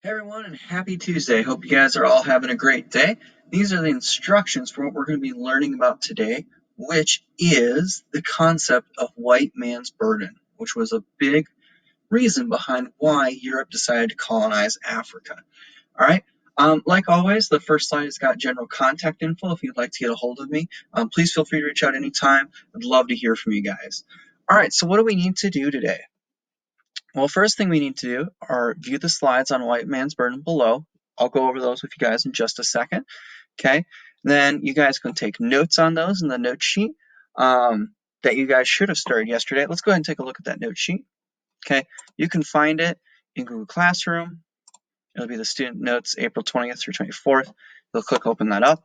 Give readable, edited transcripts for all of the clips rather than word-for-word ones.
Hey everyone, and happy Tuesday. Hope you guys are all having a great day. These are the instructions for what we're going to be learning about today, which is the concept of white man's burden, which was a big reason behind why Europe decided to colonize Africa. All right. Like always, the first slide has got general contact info. If you'd like to get a hold of me, please feel free to reach out anytime. I'd love to hear from you guys. All right. So, what do we need to do today? Well, first thing we need to do are view the slides on White Man's Burden below. I'll go over those with you guys in just a second. Okay. Then you guys can take notes on those in the note sheet that you guys should have started yesterday. Let's go ahead and take a look at that note sheet. Okay. You can find it in Google Classroom. It'll be the student notes April 20th through 24th. You'll click open that up.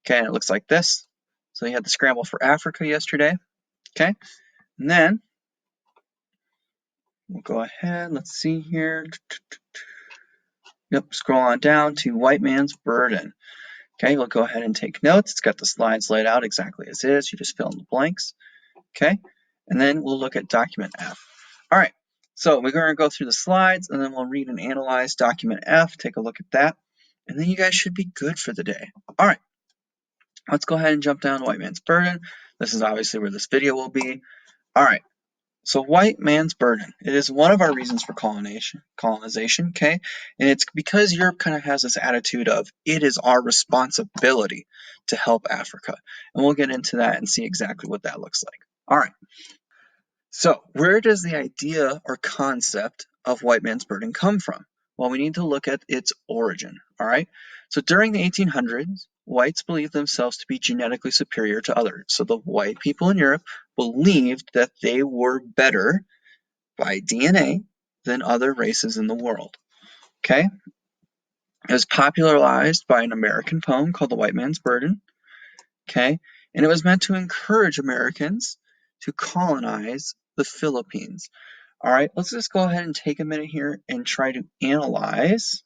Okay. And it looks like this. So you had the scramble for Africa yesterday. Okay. And then we'll go ahead. Let's see here. Yep, scroll on down to White Man's Burden. Okay, we'll go ahead and take notes. It's got the slides laid out exactly as is. You just fill in the blanks. Okay, and then we'll look at document F. All right, so we're going to go through the slides and then we'll read and analyze document F. Take a look at that. And then you guys should be good for the day. All right, let's go ahead and jump down to White Man's Burden. This is obviously where this video will be. All right. So white man's burden, it is one of our reasons for colonization, okay? And it's because Europe kind of has this attitude of it is our responsibility to help Africa. And we'll get into that and see exactly what that looks like. All right. So where does the idea or concept of white man's burden come from? Well, we need to look at its origin, all right? So during the 1800s, whites believed themselves to be genetically superior to others. So the white people in Europe believed that they were better by DNA than other races in the world, okay? It was popularized by an American poem called The White Man's Burden, okay? And it was meant to encourage Americans to colonize the Philippines. All right, let's just go ahead and take a minute here and try to analyze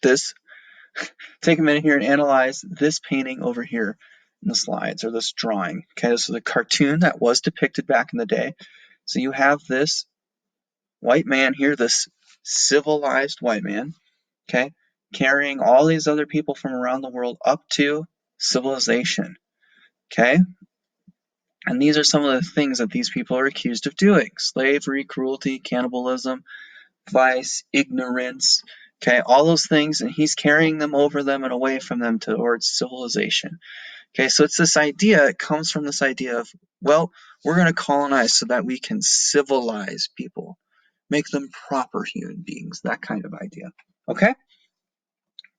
this. Take a minute here and analyze this painting over here in the slides, or this drawing. Okay, this is a cartoon that was depicted back in the day. So you have this white man here, this civilized white man, okay, carrying all these other people from around the world up to civilization, okay? And these are some of the things that these people are accused of doing: slavery, cruelty, cannibalism, vice, ignorance, okay, all those things, and he's carrying them over them and away from them towards civilization. Okay, so it's this idea, it comes from this idea of, well, we're going to colonize so that we can civilize people, make them proper human beings, that kind of idea. Okay,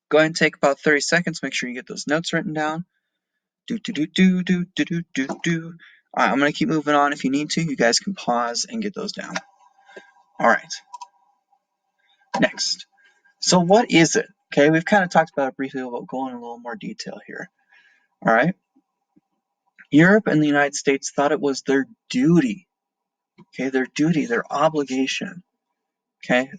go ahead and take about 30 seconds, make sure you get those notes written down. Do, do, do, do, do, do, do, do, do. All right, I'm going to keep moving on. If you need to, you guys can pause and get those down. All right, next. So what is it? Okay, we've kind of talked about it briefly, but we'll go in a little more detail here. All right. Europe and the United States thought it was their duty, okay, their obligation, okay,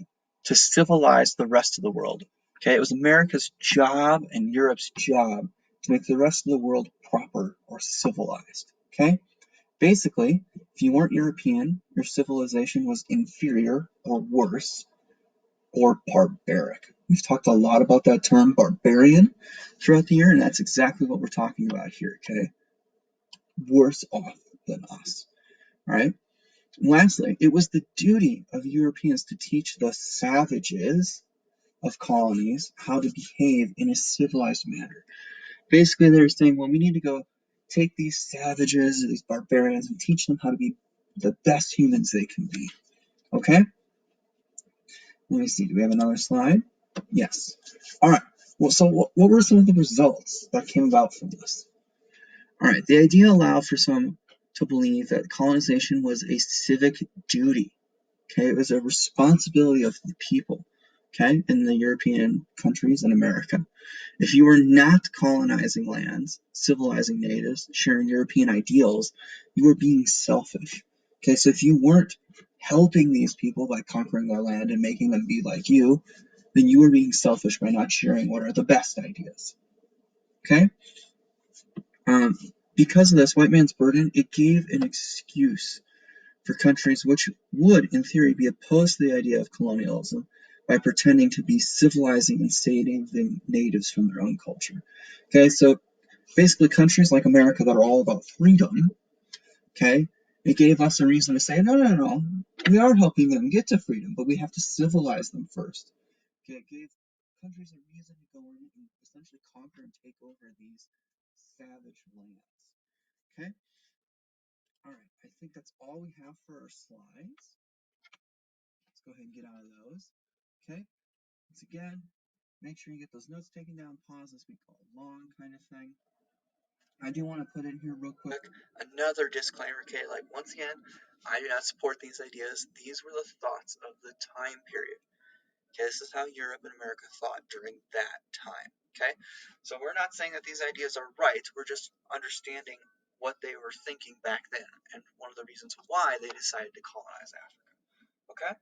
to civilize the rest of the world. Okay, it was America's job and Europe's job to make the rest of the world proper or civilized. Okay, basically, if you weren't European, your civilization was inferior or worse or barbaric. We've talked a lot about that term barbarian throughout the year, and that's exactly what we're talking about here, okay? Worse off than us, right? And lastly, it was the duty of Europeans to teach the savages of colonies how to behave in a civilized manner. Basically, they're saying, well, we need to go take these savages, these barbarians, and teach them how to be the best humans they can be, okay? Let me see, do we have another slide? Yes. All right. Well, so what were some of the results that came about from this? All right. The idea allowed for some to believe that colonization was a civic duty. Okay. It was a responsibility of the people, okay, in the European countries and America. If you were not colonizing lands, civilizing natives, sharing European ideals, you were being selfish. Okay. So if you weren't helping these people by conquering their land and making them be like you, then you are being selfish by not sharing what are the best ideas. Okay? Because of this, white man's burden, it gave an excuse for countries which would, in theory, be opposed to the idea of colonialism by pretending to be civilizing and saving natives from their own culture. Okay, so basically countries like America that are all about freedom, okay, it gave us a reason to say, no, we are helping them get to freedom, but we have to civilize them first. Okay, it gave countries a reason to go in and essentially conquer and take over these savage lands. Okay, all right, I think that's all we have for our slides. Let's go ahead and get out of those. Okay, once again, make sure you get those notes taken down, pause as we go along, kind of thing. I do want to put in here real quick another disclaimer, okay? Like, once again, I do not support these ideas. These were the thoughts of the time period. Okay, this is how Europe and America thought during that time. Okay, so we're not saying that these ideas are right. We're just understanding what they were thinking back then, and one of the reasons why they decided to colonize Africa. Okay,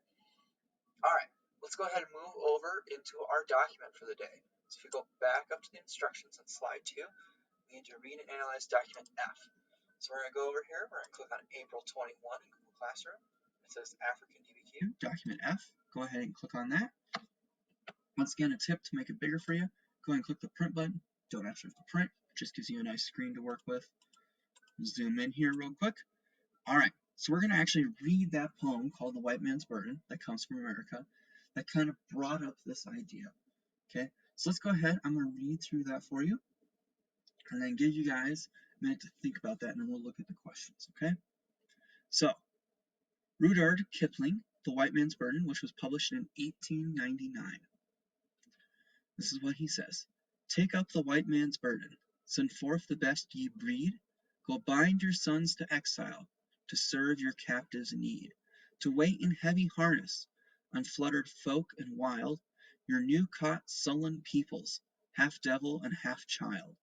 all right. Let's go ahead and move over into our document for the day. So if we go back up to the instructions on slide 2, we need to read and analyze document F. So we're going to go over here. We're going to click on April 21 in Google Classroom. It says African DBQ, document F. Go ahead and click on that. Once again, a tip to make it bigger for you, go ahead and click the print button. Don't actually have to print, it just gives you a nice screen to work with. Zoom in here real quick. All right, so we're going to actually read that poem called The White Man's Burden that comes from America that kind of brought up this idea. Okay, so let's go ahead. I'm going to read through that for you and then give you guys a minute to think about that, and then we'll look at the questions. Okay, so Rudyard Kipling, The White Man's Burden, which was published in 1899. This is what he says. Take up the white man's burden. Send forth the best ye breed. Go bind your sons to exile, to serve your captives' need, to wait in heavy harness, unfluttered folk and wild, your new-caught sullen peoples, half devil and half child.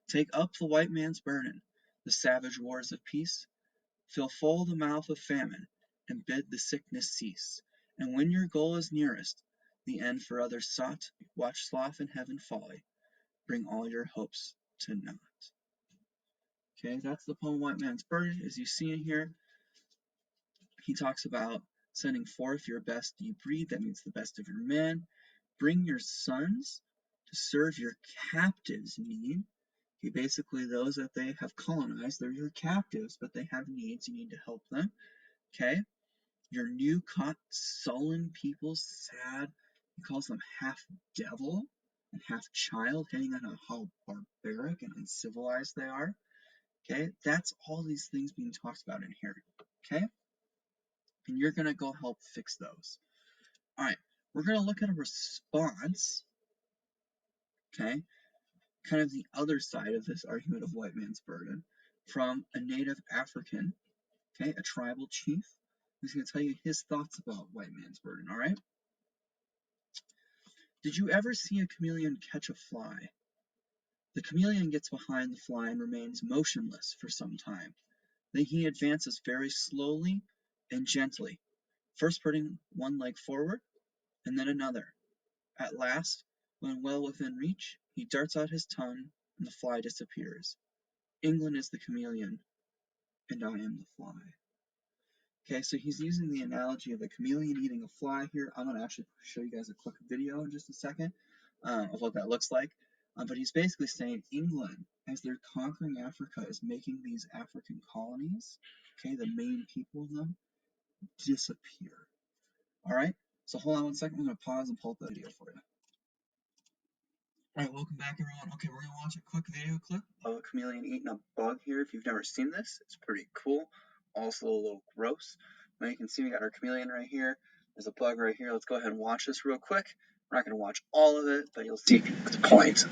Take up the white man's burden, the savage wars of peace. Fill full the mouth of famine, and bid the sickness cease. And when your goal is nearest, the end for others sought, watch sloth and heaven folly, bring all your hopes to naught. Okay, that's the poem White Man's Burden. As you see in here, he talks about sending forth your best ye breed, that means the best of your men. Bring your sons to serve your captives' need. Okay, basically those that they have colonized, they're your captives, but they have needs, you need to help them. Okay, your new caught sullen people, sad. He calls them half devil and half child, hitting on how barbaric and uncivilized they are. Okay, that's all these things being talked about in here. Okay, and you're gonna go help fix those. All right, we're gonna look at a response. Okay, kind of the other side of this argument of white man's burden from a native African. Okay, a tribal chief who's gonna tell you his thoughts about white man's burden. All right. Did you ever see a chameleon catch a fly? The chameleon gets behind the fly and remains motionless for some time. Then he advances very slowly and gently, first putting one leg forward and then another. At last, when well within reach, he darts out his tongue and the fly disappears. England is the chameleon, and I am the fly. Okay, so he's using the analogy of a chameleon eating a fly here. I'm going to actually show you guys a quick video in just a second of what that looks like. But he's basically saying England, as they're conquering Africa, is making these African colonies, okay, the main people of them, disappear. All right, so hold on one second. I'm going to pause and pull up the video for you. All right, welcome back, everyone. Okay, we're going to watch a quick video clip of a chameleon eating a bug here. If you've never seen this, it's pretty cool. Also a little gross. Now you can see we got our chameleon right here. There's a bug right here. Let's go ahead and watch this real quick. We're not going to watch all of it, but you'll see the point.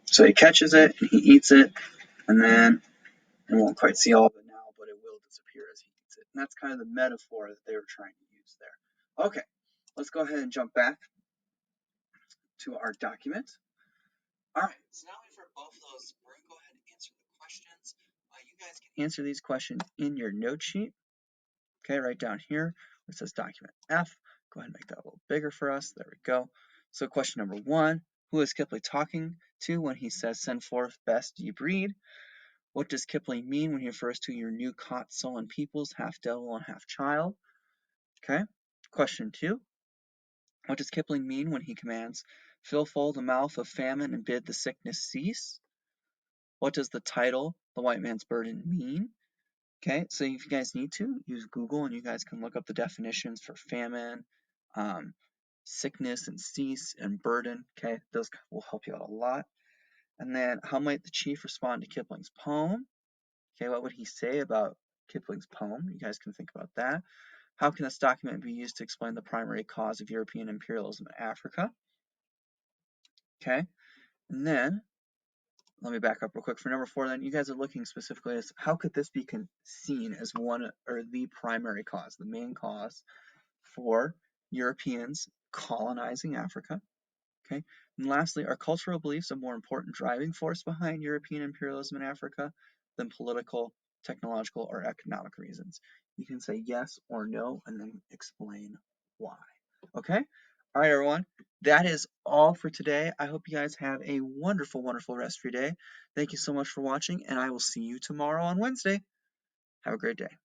So he catches it, and he eats it, and then you won't quite see all of it now, but it will disappear as he eats it. And that's kind of the metaphor that they were trying to use there. Okay, let's go ahead and jump back to our document. All right, so now we've heard both of those. We're going to go ahead and answer the questions. You guys can answer these questions in your note sheet. Okay, right down here where it says document F. Go ahead and make that a little bigger for us. There we go. So question number 1, Who is Kipling talking to when he says, "Send forth best ye breed"? What does Kipling mean when he refers to your new caught sullen peoples, half devil and half child? Okay. Question 2. What does Kipling mean when he commands, "Fill full the mouth of famine and bid the sickness cease"? What does the title, "The White Man's Burden" mean? Okay, so if you guys need to, use Google and you guys can look up the definitions for famine, sickness and cease, and burden. Okay, those will help you out a lot. And then, how might the chief respond to Kipling's poem? Okay, what would he say about Kipling's poem? You guys can think about that. How can this document be used to explain the primary cause of European imperialism in Africa? Okay, and then let me back up real quick for number 4. Then you guys are looking specifically as how could this be seen as one or the primary cause, the main cause for Europeans colonizing Africa? Okay, and lastly, are cultural beliefs a more important driving force behind European imperialism in Africa than political, technological, or economic reasons? You can say yes or no and then explain why. Okay? All right, everyone. That is all for today. I hope you guys have a wonderful, wonderful rest of your day. Thank you so much for watching, and I will see you tomorrow on Wednesday. Have a great day.